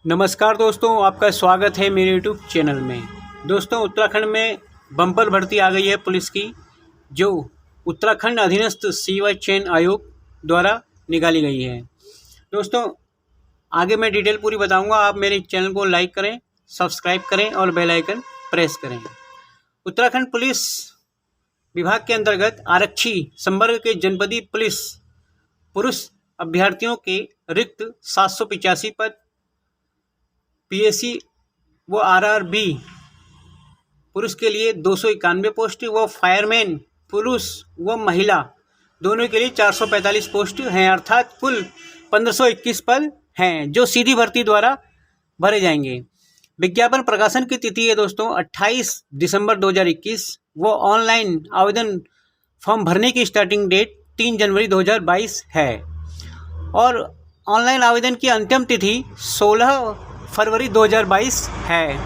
नमस्कार दोस्तों, आपका स्वागत है मेरे यूट्यूब चैनल में। दोस्तों, उत्तराखंड में बम्पर भर्ती आ गई है पुलिस की, जो उत्तराखंड अधीनस्थ सेवा चयन आयोग द्वारा निकाली गई है। दोस्तों, आगे मैं डिटेल पूरी बताऊंगा। आप मेरे चैनल को लाइक करें, सब्सक्राइब करें और बेल आइकन प्रेस करें। उत्तराखंड पुलिस विभाग के अंतर्गत आरक्षी संवर्ग के जनपदीय पुलिस पुरुष अभ्यर्थियों के रिक्त 785 पद, पीएसी व आरआरबी पुरुष के लिए 291 पोस्ट व फायरमैन पुरुष व महिला दोनों के लिए 445 पोस्ट हैं। अर्थात कुल 1521 पद हैं जो सीधी भर्ती द्वारा भरे जाएंगे। विज्ञापन प्रकाशन की तिथि है दोस्तों 28 दिसंबर 2021 व ऑनलाइन आवेदन फॉर्म भरने की स्टार्टिंग डेट 3 जनवरी 2022 है और ऑनलाइन आवेदन की अंतिम तिथि 16 फरवरी 2022 है।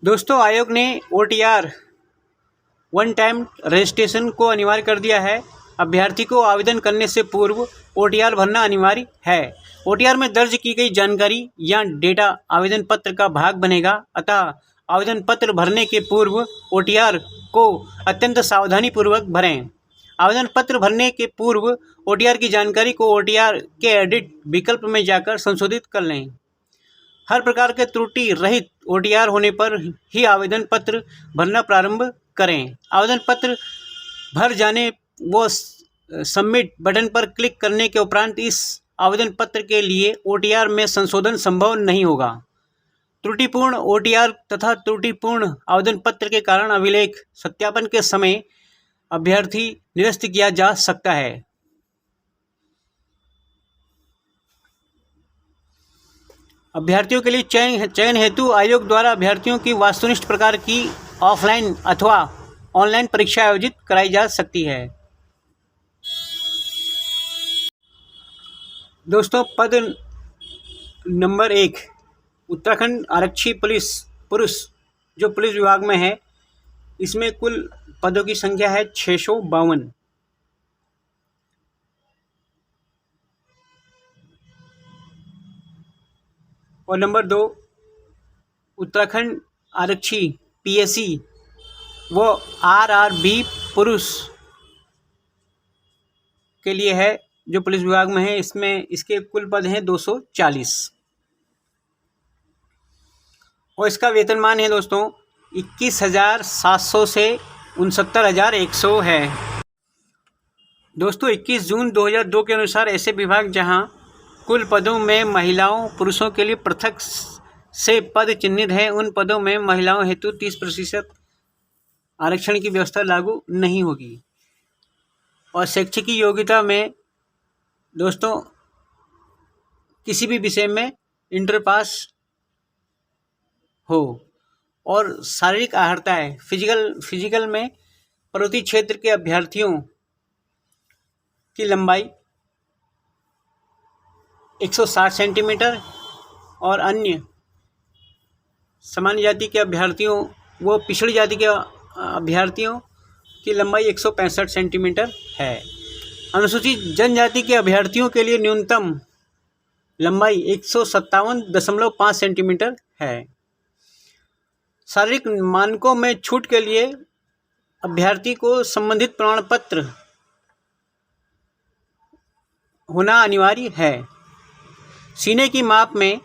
दोस्तों, आयोग ने OTR वन टाइम रजिस्ट्रेशन को अनिवार्य कर दिया है। अभ्यर्थी को आवेदन करने से पूर्व OTR भरना अनिवार्य है। OTR में दर्ज की गई जानकारी या डेटा आवेदन पत्र का भाग बनेगा, अतः आवेदन पत्र भरने के पूर्व OTR को अत्यंत सावधानी पूर्वक भरें। आवेदन पत्र भरने के पूर्व OTR की जानकारी को OTR के एडिट विकल्प में जाकर संशोधित कर लें। हर प्रकार के त्रुटि रहित OTR होने पर ही आवेदन पत्र भरना प्रारंभ करें। आवेदन पत्र भर जाने व सबमिट बटन पर क्लिक करने के उपरांत इस आवेदन पत्र के लिए OTR में संशोधन संभव नहीं होगा। त्रुटिपूर्ण OTR तथा त्रुटिपूर्ण आवेदन पत्र के कारण अभिलेख सत्यापन के समय अभ्यर्थी निरस्त किया जा सकता है। अभ्यर्थियों के लिए चयन हेतु आयोग द्वारा अभ्यर्थियों की वस्तुनिष्ठ प्रकार की ऑफलाइन अथवा ऑनलाइन परीक्षा आयोजित कराई जा सकती है। दोस्तों, पद नंबर 1 उत्तराखंड आरक्षी पुलिस पुरुष जो पुलिस विभाग में है, इसमें कुल पदों की संख्या है 652। और नंबर 2 उत्तराखंड आरक्षी PSC व RRB पुरुष के लिए है, जो पुलिस विभाग में है। इसमें इसके कुल पद हैं 240 और इसका वेतनमान है दोस्तों 21,700 से 69,100 है। दोस्तों, 21 जून 2002 के अनुसार ऐसे विभाग जहां कुल पदों में महिलाओं पुरुषों के लिए पृथक से पद चिन्हित हैं, उन पदों में महिलाओं हेतु 30% आरक्षण की व्यवस्था लागू नहीं होगी। और शैक्षिक योग्यता में दोस्तों किसी भी विषय में इंटर पास हो और शारीरिक अर्हता है। फिजिकल में पर्वतीय क्षेत्र के अभ्यर्थियों की लंबाई 160 सेंटीमीटर और अन्य सामान्य जाति के अभ्यर्थियों व पिछड़ी जाति के अभ्यर्थियों की लंबाई 165 सेंटीमीटर है। अनुसूचित जनजाति के अभ्यर्थियों के लिए न्यूनतम लंबाई 157.5 सेंटीमीटर है। शारीरिक मानकों में छूट के लिए अभ्यर्थी को संबंधित प्रमाण पत्र होना अनिवार्य है। सीने की माप में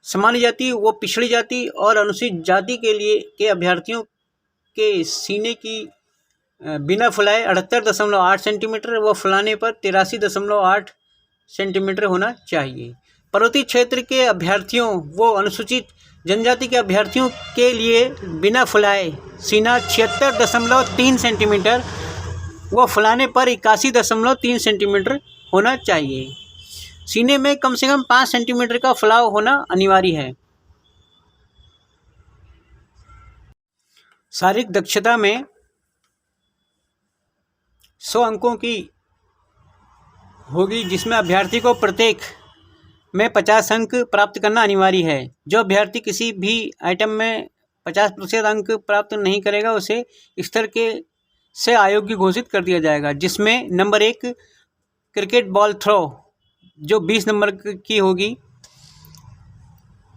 सामान्य जाति व पिछड़ी जाति और अनुसूचित जाति के लिए के अभ्यर्थियों के सीने की बिना फुलाए 78.8 सेंटीमीटर व फुलाने पर 83.8 सेंटीमीटर होना चाहिए। पर्वतीय क्षेत्र के अभ्यर्थियों व अनुसूचित जनजाति के अभ्यर्थियों के लिए बिना फुलाए सीना 76.3 सेंटीमीटर व फुलाने पर 81.3 सेंटीमीटर होना चाहिए। सीने में कम से कम 5 सेंटीमीटर का फुलाव होना अनिवार्य है। शारीरिक दक्षता में 100 अंकों की होगी, जिसमें अभ्यर्थी को प्रत्येक में 50 अंक प्राप्त करना अनिवार्य है। जो अभ्यर्थी किसी भी आइटम में 50% अंक प्राप्त नहीं करेगा उसे स्तर के से अयोग्य घोषित कर दिया जाएगा, जिसमें नंबर 1 क्रिकेट बॉल थ्रो जो 20 नंबर की होगी,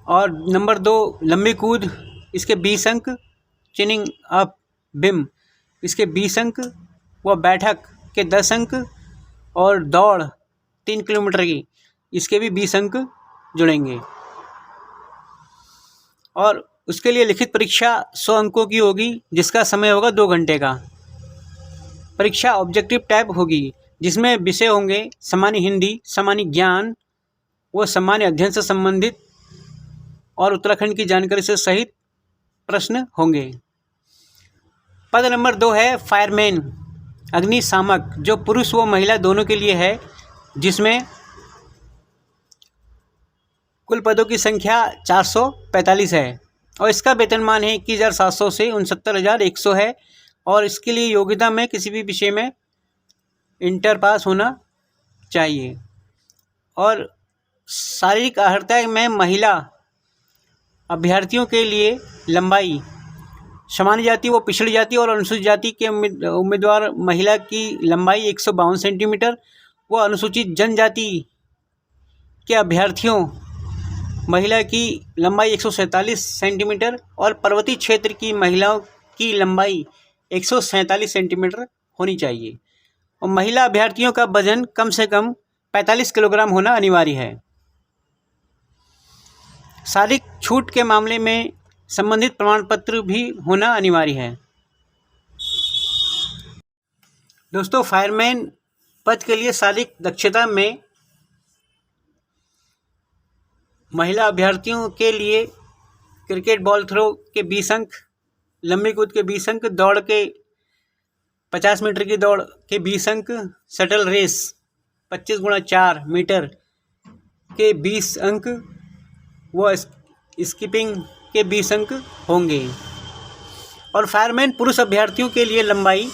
और नंबर 2 लंबी कूद, इसके 20 अंक। चिनिंग अप बिम, इसके 20 अंक। व बैठक के 10 अंक। और दौड़ 3 किलोमीटर की, इसके भी 20 अंक जुड़ेंगे। और उसके लिए लिखित परीक्षा 100 अंकों की होगी, जिसका समय होगा 2 घंटे का। परीक्षा ऑब्जेक्टिव टाइप होगी, जिसमें विषय होंगे सामान्य हिंदी, सामान्य ज्ञान व सामान्य अध्ययन से संबंधित और उत्तराखंड की जानकारी से सहित प्रश्न होंगे। पद नंबर 2 है फायरमैन, अग्निशामक, जो पुरुष व महिला दोनों के लिए है, जिसमें कुल पदों की संख्या 445 है और इसका वेतनमान है 21,700 से 69,100 है। और इसके लिए योग्यता में किसी भी विषय में इंटर पास होना चाहिए। और शारीरिक अर्हता में महिला अभ्यर्थियों के लिए लंबाई, सामान्य जाति व पिछड़ी जाति और अनुसूचित जाति के उम्मीदवार महिला की लंबाई 152 सेंटीमीटर व अनुसूचित जनजाति के अभ्यर्थियों महिला की लंबाई 147 सेंटीमीटर और पर्वतीय क्षेत्र की महिलाओं की लंबाई 147 सेंटीमीटर होनी चाहिए। और महिला अभ्यर्थियों का वजन कम से कम 45 किलोग्राम होना अनिवार्य है। शारीरिक छूट के मामले में संबंधित प्रमाण पत्र भी होना अनिवार्य है। दोस्तों, फायरमैन पद के लिए शारीरिक दक्षता में महिला अभ्यर्थियों के लिए क्रिकेट बॉल थ्रो के 20 अंक, लंबी कूद के 20 अंक, दौड़ के 50 मीटर की दौड़ के 20 अंक, शटल रेस 25 × 4 मीटर के 20 अंक व स्कीपिंग के 20 अंक होंगे। और फायरमैन पुरुष अभ्यर्थियों के लिए लंबाई,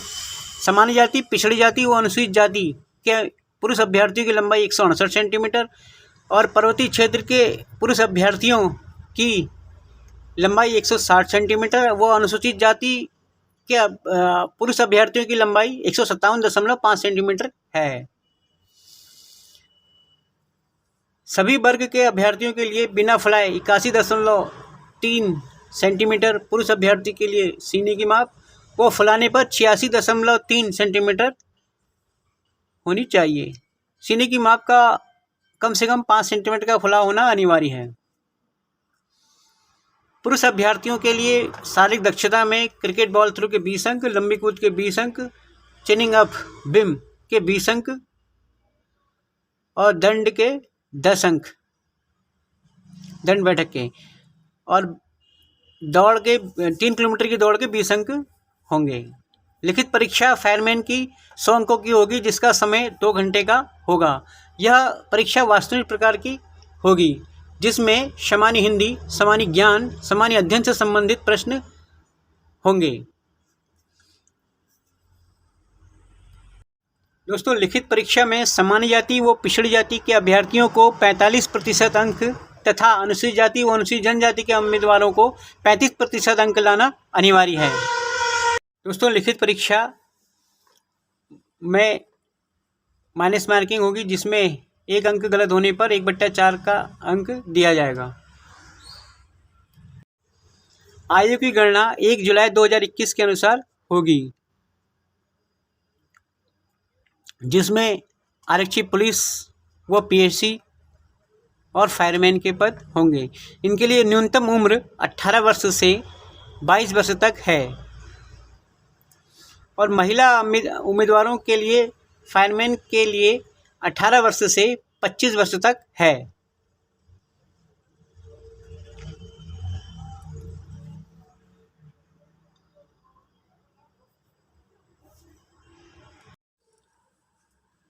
सामान्य जाति, पिछड़ी जाति व अनुसूचित जाति के पुरुष अभ्यर्थियों की लंबाई 168 सेंटीमीटर और पर्वतीय क्षेत्र के पुरुष अभ्यर्थियों की लंबाई 160 सेंटीमीटर व अनुसूचित जाति के पुरुष अभ्यर्थियों की लंबाई 157.5 सेंटीमीटर है। सभी वर्ग के अभ्यर्थियों के लिए बिना फ्लाई 81.3 सेंटीमीटर, पुरुष अभ्यर्थी के लिए सीने की माप वो फुलाने पर 86.3 सेंटीमीटर होनी चाहिए। सीने की माप का कम से कम 5 सेंटीमीटर का फुला होना अनिवार्य है। पुरुष अभ्यर्थियों के लिए शारीरिक दक्षता में क्रिकेट बॉल थ्रो के 20 अंक, लंबी कूद के 20 अंक, चिनिंग अप बिम के 20 अंक और दंड के 10 अंक, दंड बैठक के, और दौड़ के 3 किलोमीटर की दौड़ के 20 अंक होंगे। लिखित परीक्षा फायरमैन की 100 अंकों की होगी, जिसका समय 2 घंटे का होगा। यह परीक्षा वास्तविक प्रकार की होगी, जिसमें सामान्य हिंदी, सामान्य ज्ञान, सामान्य अध्ययन से संबंधित प्रश्न होंगे। दोस्तों, लिखित परीक्षा में सामान्य जाति व पिछड़ी जाति के अभ्यर्थियों को 45% अंक तथा अनुसूचित जाति व अनुसूचित जनजाति के उम्मीदवारों को 35% अंक लाना अनिवार्य है। दोस्तों, लिखित परीक्षा में माइनस मार्किंग होगी, जिसमें 1 अंक गलत होने पर 1/4 का अंक दिया जाएगा। आयु की गणना 1 जुलाई 2021 के अनुसार होगी, जिसमें आरक्षी पुलिस व पीएससी और फायरमैन के पद होंगे। इनके लिए न्यूनतम उम्र 18 वर्ष से 22 वर्ष तक है। और महिला उम्मीदवारों के लिए फायरमैन के लिए 18 वर्ष से 25 वर्ष तक है।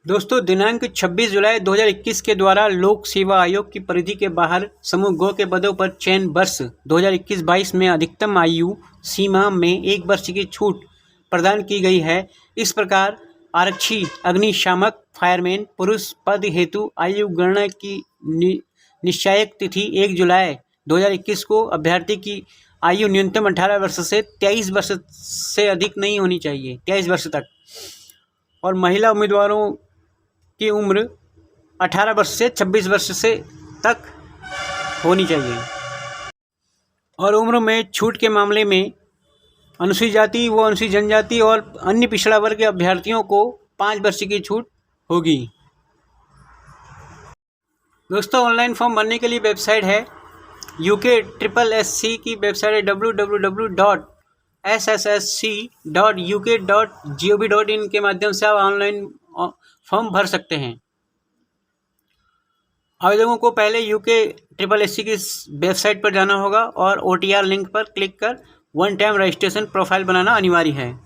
दोस्तों, दिनांक 26 जुलाई 2021 के द्वारा लोक सेवा आयोग की परिधि के बाहर समूह गो के पदों पर चयन वर्ष 2021-22 में अधिकतम आयु सीमा में 1 वर्ष की छूट प्रदान की गई है। इस प्रकार आरक्षी, अग्निशामक, फायरमैन पुरुष पद हेतु आयु गणना की निश्चायक तिथि 1 जुलाई 2021 को अभ्यर्थी की आयु न्यूनतम 18 वर्ष से 23 वर्ष से अधिक नहीं होनी चाहिए, 23 वर्ष तक। और महिला उम्मीदवारों की उम्र 18 वर्ष से 26 वर्ष से तक होनी चाहिए। और उम्र में छूट के मामले में अनुसूचित जाति व अनुसूचित जनजाति और अन्य पिछड़ा वर्ग के अभ्यर्थियों को 5 वर्ष की छूट होगी। दोस्तों, ऑनलाइन फॉर्म भरने के लिए वेबसाइट है UKSSC की वेबसाइट है www.sssc.uk.gov.in के माध्यम से आप ऑनलाइन फॉर्म भर सकते हैं। आवेदकों को पहले UKSSC की वेबसाइट पर जाना होगा और OTR लिंक पर क्लिक कर वन टाइम रजिस्ट्रेशन प्रोफाइल बनाना अनिवार्य है।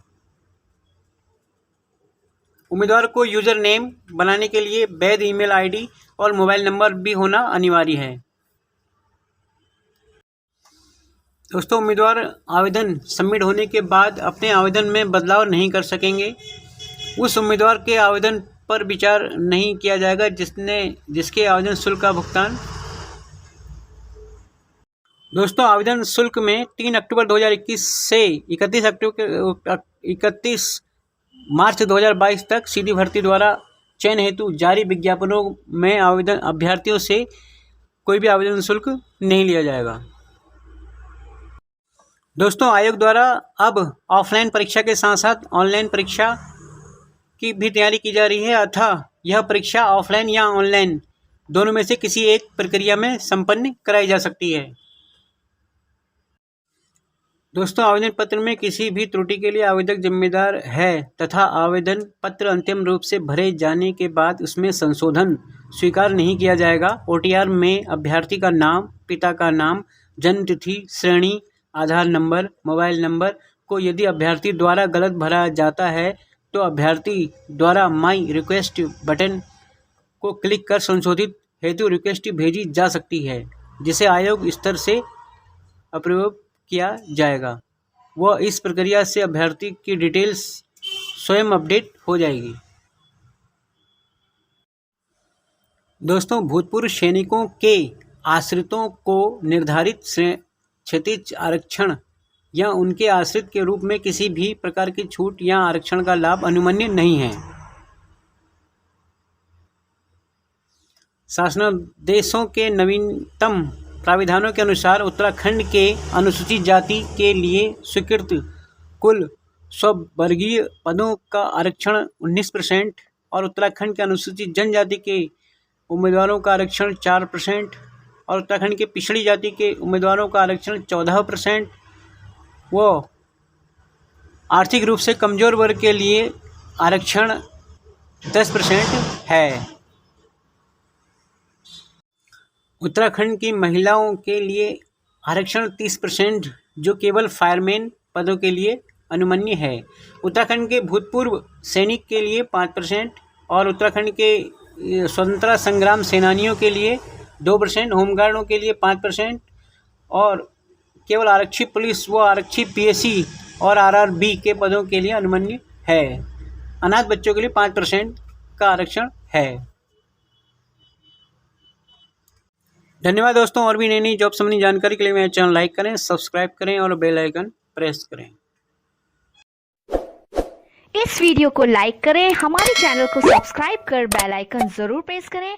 उम्मीदवार को यूज़र नेम बनाने के लिए वैध ईमेल आईडी और मोबाइल नंबर भी होना अनिवार्य है। दोस्तों, उम्मीदवार आवेदन सबमिट होने के बाद अपने आवेदन में बदलाव नहीं कर सकेंगे। उस उम्मीदवार के आवेदन पर विचार नहीं किया जाएगा जिसके आवेदन शुल्क का भुगतान। दोस्तों, आवेदन शुल्क में 3 अक्टूबर 2021 से 31 मार्च 2022 तक सीधी भर्ती द्वारा चयन हेतु जारी विज्ञापनों में आवेदन अभ्यर्थियों से कोई भी आवेदन शुल्क नहीं लिया जाएगा। दोस्तों, आयोग द्वारा अब ऑफलाइन परीक्षा के साथ साथ ऑनलाइन परीक्षा की भी तैयारी की जा रही है, अतः यह परीक्षा ऑफलाइन या ऑनलाइन दोनों में से किसी एक प्रक्रिया में संपन्न कराई जा सकती है। दोस्तों, आवेदन पत्र में किसी भी त्रुटि के लिए आवेदक जिम्मेदार है तथा आवेदन पत्र अंतिम रूप से भरे जाने के बाद उसमें संशोधन स्वीकार नहीं किया जाएगा। OTR में अभ्यर्थी का नाम, पिता का नाम, जन्म तिथि, श्रेणी, आधार नंबर, मोबाइल नंबर को यदि अभ्यर्थी द्वारा गलत भरा जाता है तो अभ्यर्थी द्वारा माई रिक्वेस्ट बटन को क्लिक कर संशोधित हेतु रिक्वेस्ट भेजी जा सकती है, जिसे आयोग स्तर से अप्रूव किया जाएगा। वह इस प्रक्रिया से अभ्यर्थी की डिटेल्स स्वयं अपडेट हो जाएगी। दोस्तों, भूतपूर्व सैनिकों के आश्रितों को निर्धारित क्षैतिज आरक्षण या उनके आश्रित के रूप में किसी भी प्रकार की छूट या आरक्षण का लाभ अनुमन्य नहीं है। शासनादेशों के नवीनतम प्राविधानों के अनुसार उत्तराखंड के अनुसूचित जाति के लिए स्वीकृत कुल स्ववर्गीय पदों का आरक्षण 19% और उत्तराखंड के अनुसूचित जनजाति के उम्मीदवारों का आरक्षण 4% और उत्तराखंड के पिछड़ी जाति के उम्मीदवारों का आरक्षण 14% व आर्थिक रूप से कमज़ोर वर्ग के लिए आरक्षण 10% है। उत्तराखंड की महिलाओं के लिए आरक्षण 30% जो केवल फायरमैन पदों के लिए अनुमन्य है। उत्तराखंड के भूतपूर्व सैनिक के लिए 5% और उत्तराखंड के स्वतंत्रता संग्राम सेनानियों के लिए 2%, होमगार्डों के लिए 5% और केवल आरक्षी पुलिस व आरक्षी PSC और RRB के पदों के लिए अनुमन्य है। अनाथ बच्चों के लिए 5% का आरक्षण है। धन्यवाद दोस्तों। और भी नई नई जॉब संबंधी जानकारी के लिए मेरे चैनल लाइक करें, सब्सक्राइब करें और बेल आइकन प्रेस करें। इस वीडियो को लाइक करें, हमारे चैनल को सब्सक्राइब कर बेल आइकन जरूर प्रेस करें